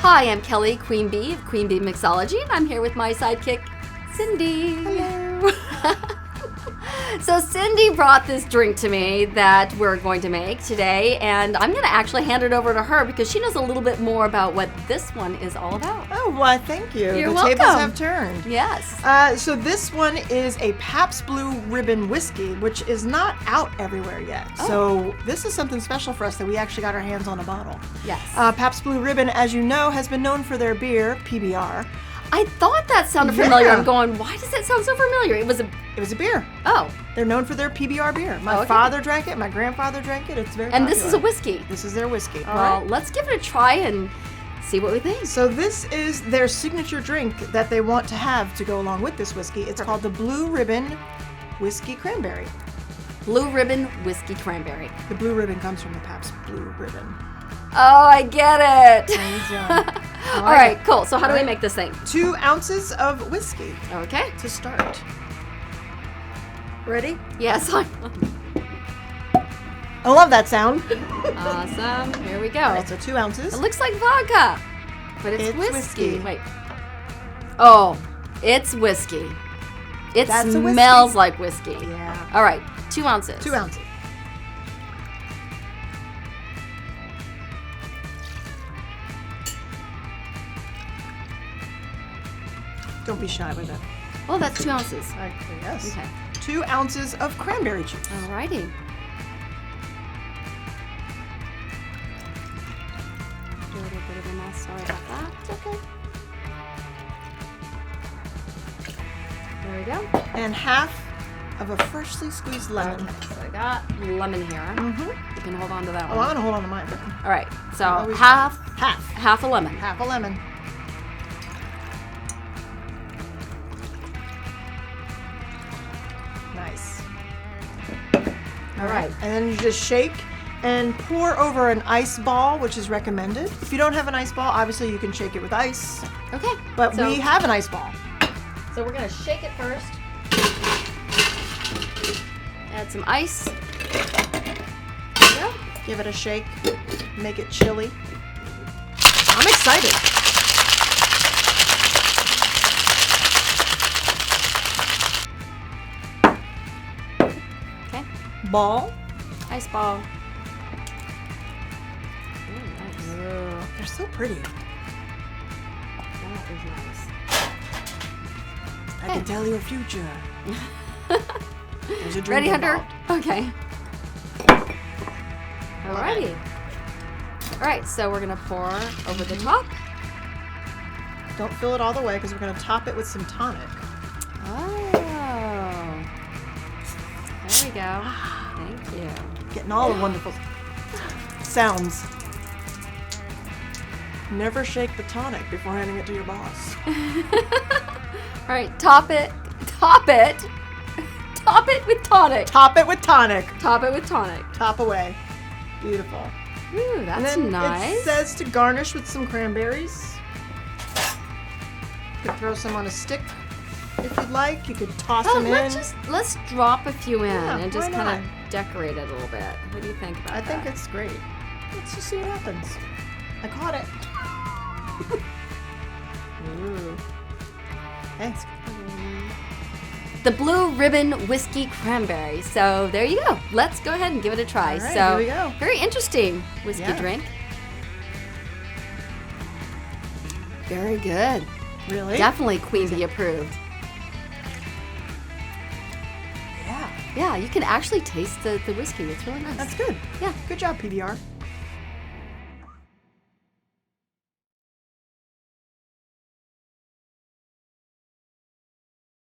Hi, I'm Kelly, Queen Bee of Queen Bee Mixology, and I'm here with my sidekick, Cindy. Hello. So Cindy brought this drink to me that we're going to make today, and I'm going to actually hand it over to her because she knows a little bit more about what this one is all about. Oh, why, thank you. You're the welcome. tables have turned. Yes. So this one is a Pabst Blue Ribbon whiskey, which is not out everywhere yet. Oh. So this is something special for us that we actually got our hands on a bottle. Yes. Pabst Blue Ribbon, as you know, has been known for their beer, PBR. I thought that sounded familiar. I'm going, why does that sound so familiar? It was a beer. Oh. They're known for their PBR beer. My father drank it. My grandfather drank it. It's very And popular. this is a whiskey. This is their whiskey. Well, let's give it a try and see what we think. So this is their signature drink that they want to have to go along with this whiskey. It's called the Blue Ribbon Whiskey Cranberry. Blue Ribbon Whiskey Cranberry. The blue ribbon comes from the Pabst Blue Ribbon. Oh, I get it. And, All right, cool. So how do we make this thing? 2 ounces of whiskey Okay. to start. Ready? Yes. I love that sound. Awesome. Here we go. All right, so 2 ounces. It looks like vodka, but it's whiskey. whiskey. Wait. Oh, it's whiskey. It That's a whiskey. smells like whiskey. Yeah. All right, 2 ounces. 2 ounces. Don't be shy with it. Oh, that's 2 ounces. Yes. Okay. 2 ounces of cranberry juice. All righty. Do a little bit of a mess. Sorry about that. It's okay. There we go. And half of a freshly squeezed lemon. Okay, so I got lemon here. Mm-hmm. You can hold on to that Oh, one. I'm gonna hold on to mine. All right. So Always half Half a lemon. a lemon. Nice. All right. And then you just shake and pour over an ice ball, which is recommended. If you don't have an ice ball, obviously you can shake it with ice. Okay. But So- we have an ice ball. So we're gonna shake it first. Add some ice. There we go. Give it a shake. Make it chilly. I'm excited. Okay. Ball. Ice ball. Nice. They're so pretty. That is nice. I can tell your future. There's a drink Ready, Hunter? involved. Okay. Alrighty. All right, so we're gonna pour over the top. Don't fill it all the way because we're going to top it with some tonic. Oh. There we go. Thank you. Getting all the wonderful sounds. Never shake the tonic before handing it to your boss. All right, top it. Top it. Top it with tonic. Top it with tonic. Top it with tonic. Top away. Beautiful. Ooh, And that's then nice. it says to garnish with some cranberries. You could throw some on a stick if you'd like. You could toss them in. Let's drop a few in Yeah, and just why kind not? of decorate it a little bit. What do you think about I that? think it's great. Let's just see what happens. I caught it. Ooh. Hey. The Blue Ribbon Whiskey Cranberry. So there you go. Let's go ahead and give it a try. All right, so here we go. very interesting whiskey Yeah. drink. Very good. Really? Definitely Queen Bee approved. Yeah. Yeah, you can actually taste the whiskey. It's really nice. That's good. Yeah. Good job, PBR.